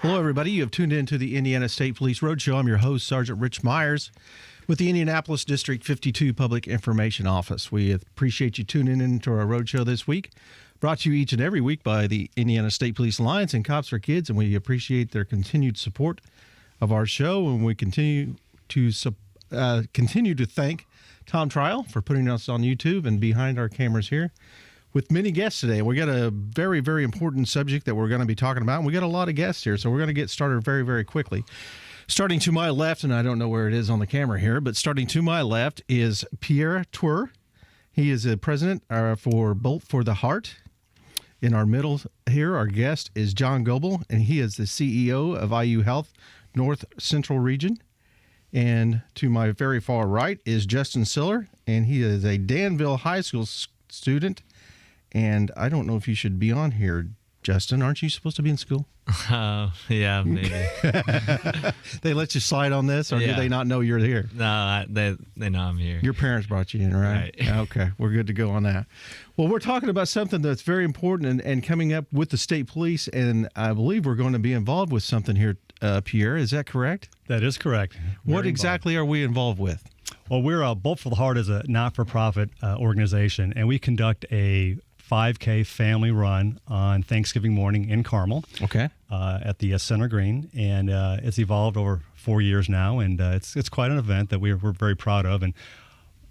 Hello, everybody. You have tuned in to the Indiana State Police Roadshow. I'm your host, Sergeant Rich Myers, with the Indianapolis District 52 Public Information Office. We appreciate you tuning in to our roadshow this week, brought to you each and every week by the Indiana State Police Alliance and Cops for Kids, and we appreciate their continued support of our show, and we continue to thank Tom Trial for putting us on YouTube and behind our cameras here with many guests today. We got a very, very important subject that we're going to be talking about, and we got a lot of guests here, so we're going to get started very, very quickly. Starting to my left, and I don't know where it is on the camera here, but starting to my left is Pierre Twur. He is the president for Bolt for the Heart. In our middle here, our guest is John Goebel, and he is the CEO of IU Health North Central Region. And to my very far right is Justin Siller, and he is a Danville High School student. And I don't know if you should be on here, Justin. Aren't you supposed to be in school? Yeah, maybe. They let you slide on this, or do they not know you're here? No, they know I'm here. Your parents brought you in, right? Okay, we're good to go on that. Well, we're talking about something that's very important and coming up with the state police, and I believe we're going to be involved with something here, Pierre. Is that correct? That is correct. What exactly are we involved with? Well, we're Bolt for the Heart is a not-for-profit organization, and we conduct a 5K family run on Thanksgiving morning in Carmel. Okay. At the Center Green, and it's evolved over 4 years now, and it's quite an event that we're very proud of. And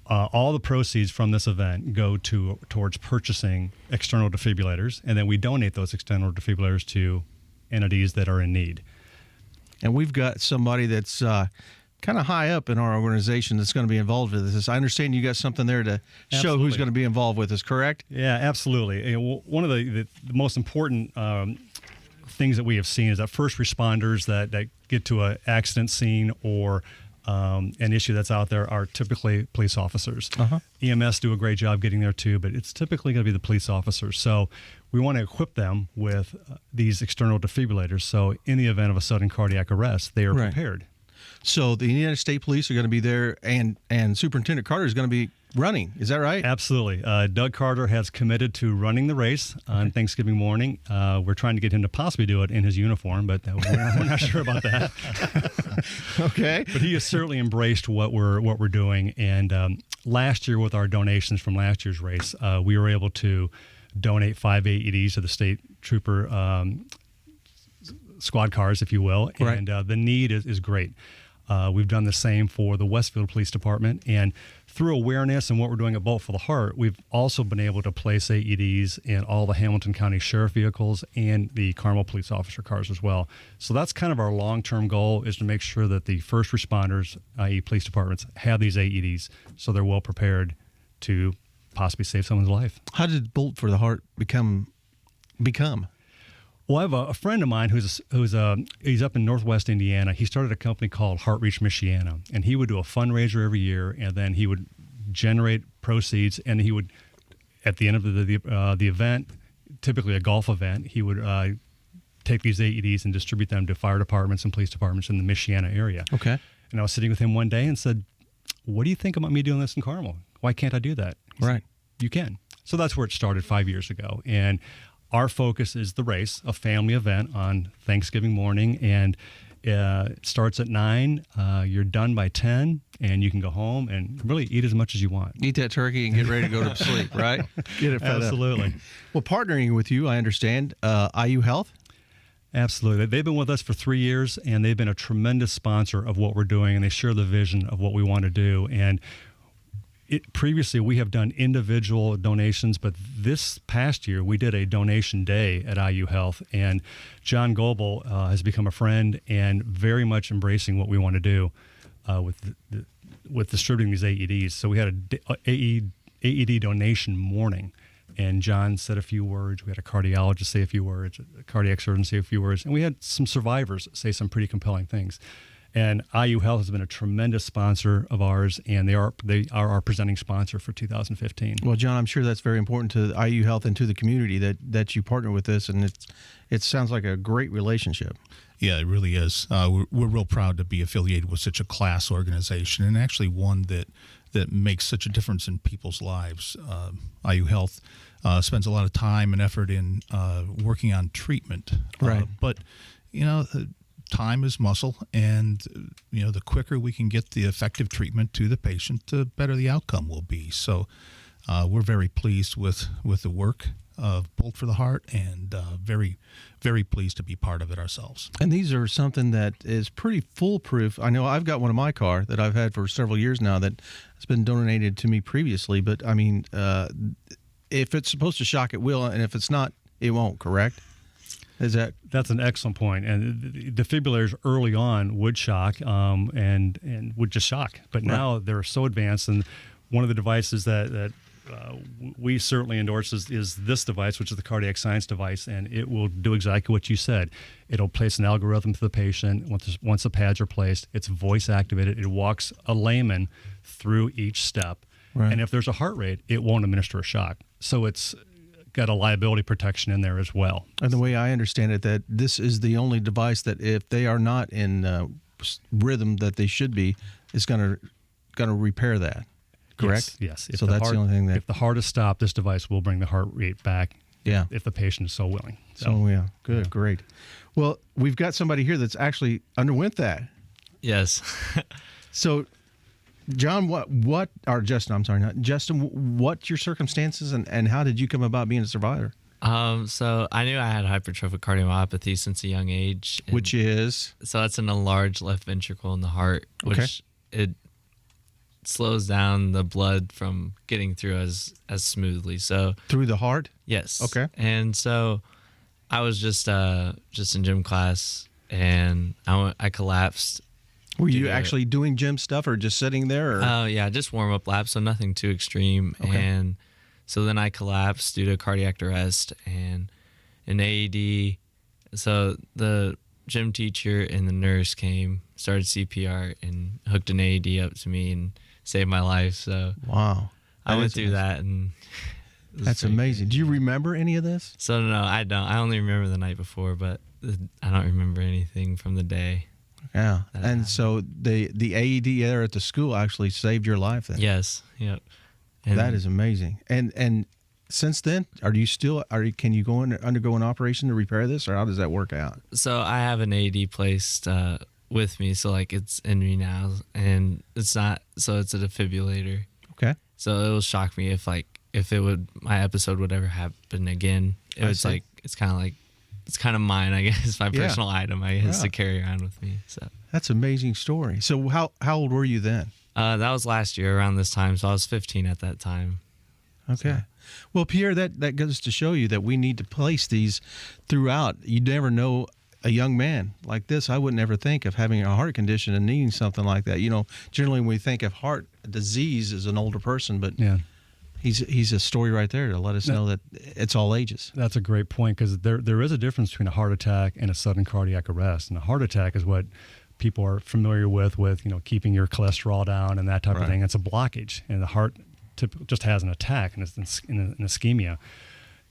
all the proceeds from this event go towards purchasing external defibrillators, and then we donate those external defibrillators to entities that are in need. And we've got somebody that's kind of high up in our organization that's going to be involved with this. I understand you got something there to show who's going to be involved with this, correct? Yeah, absolutely. One of the most important things that we have seen is that first responders that get to an accident scene or an issue that's out there are typically police officers. EMS do a great job getting there too, but it's typically going to be the police officers. So we want to equip them with these external defibrillators, so in the event of a sudden cardiac arrest, they are prepared. So the Indiana State Police are going to be there, and Superintendent Carter is going to be running. Is that right? Absolutely. Doug Carter has committed to running the race on Thanksgiving morning. We're trying to get him to possibly do it in his uniform, but we're not sure about that. Okay. But he has certainly embraced what we're doing. And last year, with our donations from last year's race, we were able to donate 5 AEDs to the state trooper squad cars, if you will. Right. And the need is great. We've done the same for the Westfield Police Department, and through awareness and what we're doing at Bolt for the Heart, we've also been able to place AEDs in all the Hamilton County Sheriff vehicles and the Carmel police officer cars as well. So that's kind of our long-term goal, is to make sure that the first responders, i.e. police departments, have these AEDs so they're well prepared to possibly save someone's life. How did Bolt for the Heart become? Well, I have a friend of mine he's up in Northwest Indiana. He started a company called Heart Reach Michiana, and he would do a fundraiser every year, and then he would generate proceeds, and he would, at the end of the event, typically a golf event, he would take these AEDs and distribute them to fire departments and police departments in the Michiana area. Okay. And I was sitting with him one day and said, "What do you think about me doing this in Carmel? Why can't I do that?" He said, "You can." So that's where it started 5 years ago, and our focus is the race, a family event on Thanksgiving morning, and it starts at 9. You're done by 10, and you can go home and really eat as much as you want. Eat that turkey and get ready to go to sleep, right? Get it fed Absolutely. up. Well, partnering with you, I understand, IU Health? Absolutely. They've been with us for 3 years, and they've been a tremendous sponsor of what we're doing, and they share the vision of what we want to do. And previously, we have done individual donations, but this past year, we did a donation day at IU Health, and John Goebel has become a friend and very much embracing what we want to do with distributing these AEDs. So we had a AED donation morning, and John said a few words. We had a cardiologist say a few words, a cardiac surgeon say a few words, and we had some survivors say some pretty compelling things. And IU Health has been a tremendous sponsor of ours, and they are our presenting sponsor for 2015. Well, John, I'm sure that's very important to IU Health and to the community that you partner with this, and it sounds like a great relationship. Yeah, it really is. We're real proud to be affiliated with such a class organization, and actually one that makes such a difference in people's lives. IU Health spends a lot of time and effort in working on treatment, right? But time is muscle, and the quicker we can get the effective treatment to the patient, the better the outcome will be. So we're very pleased with the work of Bolt for the Heart, and very, very pleased to be part of it ourselves. And these are something that is pretty foolproof. I know I've got one in my car that I've had for several years now that has been donated to me previously. But I mean, if it's supposed to shock, it will, and if it's not, it won't. Correct? That's an excellent point. And defibrillators early on would shock and would just shock, but now they're so advanced. And one of the devices that we certainly endorse is this device, which is the cardiac science device, and it will do exactly what you said. It'll place an algorithm to the patient. Once the pads are placed, it's voice activated. It walks a layman through each step. Right. And if there's a heart rate, it won't administer a shock. So it's got a liability protection in there as well. And the way I understand it, that this is the only device that if they are not in rhythm that they should be, is going to repair that. Correct? Yes. So that's the only thing that... If the heart is stopped, this device will bring the heart rate back if the patient is so willing. So yeah. Good. Yeah. Great. Well, we've got somebody here that's actually underwent that. Yes. So, John, Justin, what's your circumstances and how did you come about being a survivor? So I knew I had hypertrophic cardiomyopathy since a young age. Which is? So that's an enlarged left ventricle in the heart, which it slows down the blood from getting through as smoothly. So through the heart? Yes. Okay. And so I was just in gym class, and I collapsed. Were you actually doing gym stuff or just sitting there? Oh, yeah, just warm-up laps, so nothing too extreme. Okay. And so then I collapsed due to cardiac arrest and an AED. So the gym teacher and the nurse came, started CPR, and hooked an AED up to me and saved my life. So wow, I went through that, and that's amazing. Do you remember any of this? So no, I don't. I only remember the night before, but I don't remember anything from the day. Yeah, and so the AED there at the school actually saved your life then? Yes, yep. And that is amazing. And since then, can you undergo an operation to repair this, or how does that work out? So I have an AED placed with me, so like it's in me now, and it's not. So it's a defibrillator. Okay. So it will shock me if my episode would ever happen again. It's kind of mine, I guess, my personal item, I guess, to carry around with me. So that's an amazing story. So how old were you then? That was last year around this time, so I was 15 at that time. Okay. Well, Pierre, that goes to show you that we need to place these throughout. You never know a young man like this. I wouldn't ever think of having a heart condition and needing something like that. Generally when we think of heart disease as an older person, but he's a story right there to let us know that it's all ages. That's a great point, because there is a difference between a heart attack and a sudden cardiac arrest. And a heart attack is what people are familiar with keeping your cholesterol down and that type of thing. It's a blockage, and the heart just has an attack and it's in ischemia.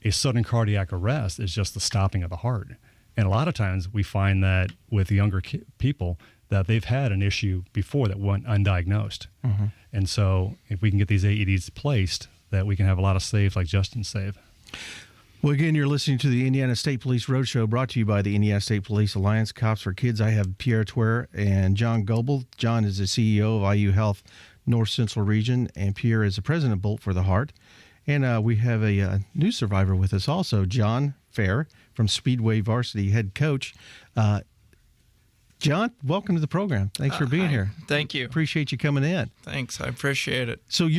A sudden cardiac arrest is just the stopping of the heart. And a lot of times we find that with younger people that they've had an issue before that went undiagnosed. Mm-hmm. And so if we can get these AEDs placed, that we can have a lot of saves like Justin saved. Well, again, you're listening to the Indiana State Police Roadshow, brought to you by the Indiana State Police Alliance Cops for Kids. I have Pierre Twer and John Goebel. John is the CEO of IU Health North Central Region, and Pierre is the president of Bolt for the Heart. And we have a new survivor with us also, John Fair from Speedway Varsity head coach. John, welcome to the program. Thanks for being here. Thank you. Appreciate you coming in. Thanks. I appreciate it. So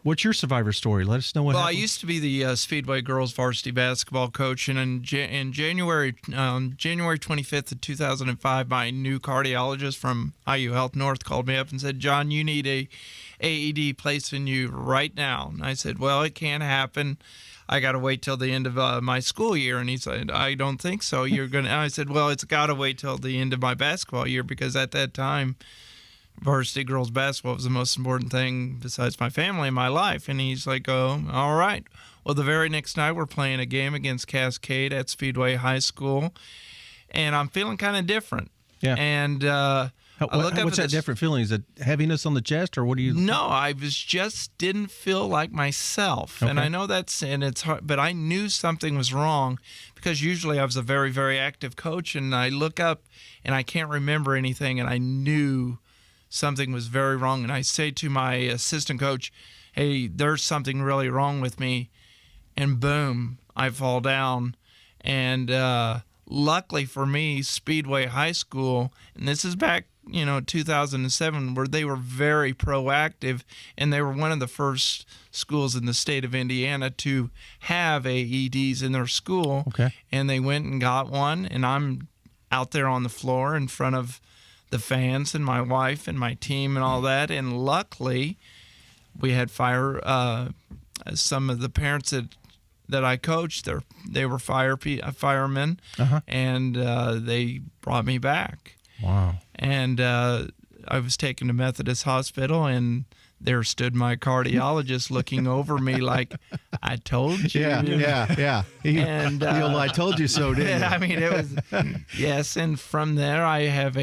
what's your survivor story? Let us know what happened. I used to be the Speedway girls varsity basketball coach, and in January 25th of 2005, my new cardiologist from IU Health North called me up and said, "John, you need a AED placed in you right now." And I said, "Well, it can't happen. I got to wait till the end of my school year." And he said, "I don't think so. You're going to." I said, "Well, it's got to wait till the end of my basketball year, because at that time, varsity girls basketball was the most important thing besides my family in my life." And he's like, "Oh, all right." Well, the very next night we're playing a game against Cascade at Speedway High School, and I'm feeling kind of different. Yeah. And I look up What's at that this- different feeling? Is it heaviness on the chest, or what do you? No, I was just didn't feel like myself, and Okay. I know it's hard, but I knew something was wrong because usually I was a very, very active coach, and I look up and I can't remember anything, and I knew something was very wrong, and I say to my assistant coach, "Hey, there's something really wrong with me," and boom, I fall down, and luckily for me, Speedway High School, and this is back 2007, where they were very proactive, and they were one of the first schools in the state of Indiana to have AEDs in their school. Okay. And they went and got one, and I'm out there on the floor in front of the fans and my wife and my team and all that. And luckily, we had some of the parents that I coached, they were firemen, and they brought me back. Wow. And I was taken to Methodist Hospital, and there stood my cardiologist looking over me like, "I told you." Yeah. And I told you so, didn't you? I mean, it was yes. And from there, I have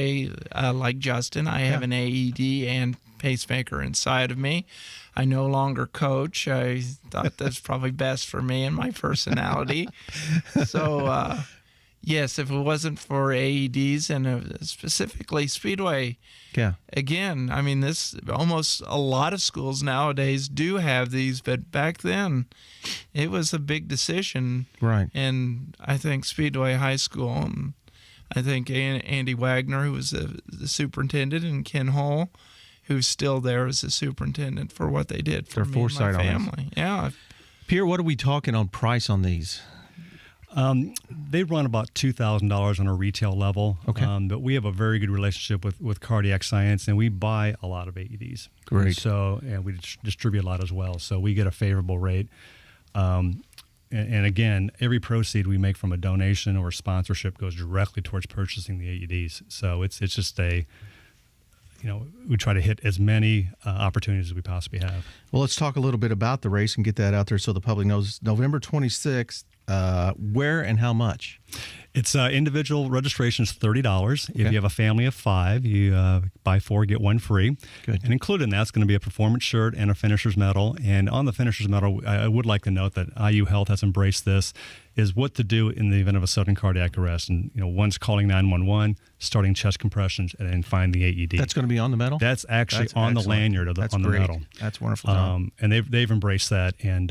like Justin, I have an AED and pacemaker inside of me. I no longer coach. I thought that's probably best for me and my personality. So, yes, if it wasn't for AEDs and specifically Speedway, Yeah. again, I mean, almost a lot of schools nowadays do have these, but back then it was a big decision. Right. And I think Speedway High School, and I think Andy Wagner, who was the superintendent, and Ken Hull, who's still there as the superintendent, for what they did for Their me foresight and my on this. family. Yeah. Pierre, what are we talking on price on these? They run about $2,000 on a retail level. Okay. But we have a very good relationship with Cardiac Science, and we buy a lot of AEDs. Great. And we distribute a lot as well. So we get a favorable rate. And again, every proceed we make from a donation or a sponsorship goes directly towards purchasing the AEDs. So it's just we try to hit as many opportunities as we possibly have. Well, let's talk a little bit about the race and get that out there so the public knows. November 26th, where and how much? It's individual registration is $30. If you have a family of 5, you buy 4, get 1 free. Good. And included in that's going to be a performance shirt and a finisher's medal. And on the finisher's medal, I would like to note that IU Health has embraced this, is what to do in the event of a sudden cardiac arrest. And one's calling 911, starting chest compressions, and then find the AED. That's going to be on the medal? That's actually That's on excellent. the lanyard That's on the great. medal. That's wonderful. Tom. And they've embraced that, and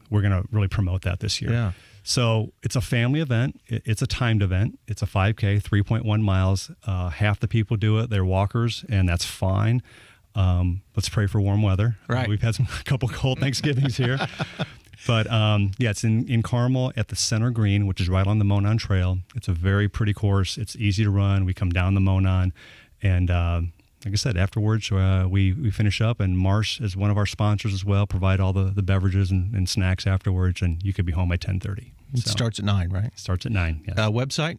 we're going to really promote that this year. Yeah. So it's a family event. It's a timed event. It's a 5K, 3.1 miles. Half the people do it. They're walkers, and that's fine. Let's pray for warm weather. Right. We've had a couple cold Thanksgivings here. But it's in Carmel at the center green, which is right on the Monon Trail. It's a very pretty course. It's easy to run. We come down the Monon, and like I said, afterwards we finish up, and Marsh is one of our sponsors as well. Provide all the beverages and snacks afterwards, and you could be home by 10:30. It starts at 9, right? Starts at 9. Yes. Website?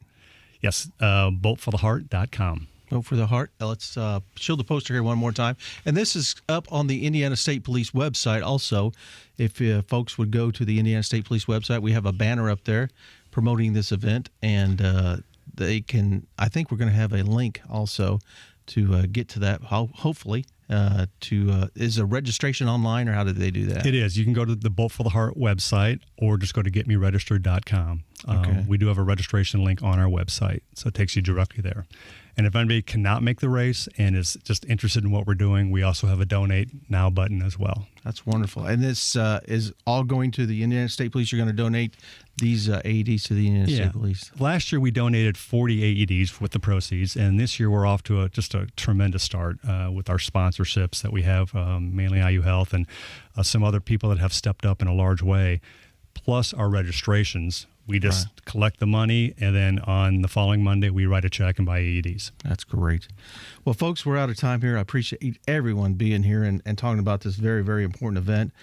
Yes. Boltfortheheart.com. Vote for the Heart. Let's show the poster here one more time. And this is up on the Indiana State Police website also. If folks would go to the Indiana State Police website, we have a banner up there promoting this event. And they can, I think we're going to have a link also to get to that, hopefully. Is a registration online, or how did they do that? It is. You can go to the Bolt for the Heart website, or just go to getmeregistered.com. Okay. We do have a registration link on our website, so it takes you directly there. And if anybody cannot make the race and is just interested in what we're doing, we also have a Donate Now button as well. That's wonderful. And this is all going to the Indiana State Police. You're going to donate these AEDs to the Indiana State Police. Last year we donated 40 AEDs with the proceeds, and this year we're off to just a tremendous start with our sponsorships that we have, mainly IU Health and some other people that have stepped up in a large way, plus our registrations. We just collect the money, and then on the following Monday, we write a check and buy AEDs. That's great. Well, folks, we're out of time here. I appreciate everyone being here and talking about this very, very important event.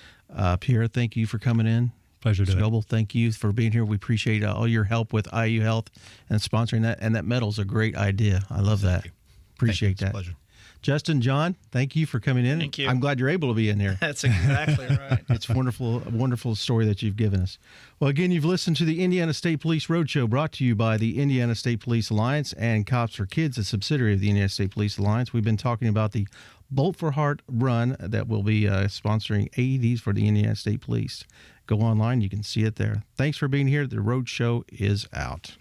Pierre, thank you for coming in. Pleasure to do it. Noble, thank you for being here. We appreciate all your help with IU Health and sponsoring that. And that medal's a great idea. I love that. Appreciate Thank you. that. It's a pleasure. Justin, John, thank you for coming in. Thank you. I'm glad you're able to be in here. That's exactly right. It's wonderful, a wonderful story that you've given us. Well, again, you've listened to the Indiana State Police Roadshow, brought to you by the Indiana State Police Alliance and Cops for Kids, a subsidiary of the Indiana State Police Alliance. We've been talking about the Bolt for Heart run that will be sponsoring AEDs for the Indiana State Police. Go online, you can see it there. Thanks for being here. The Roadshow is out.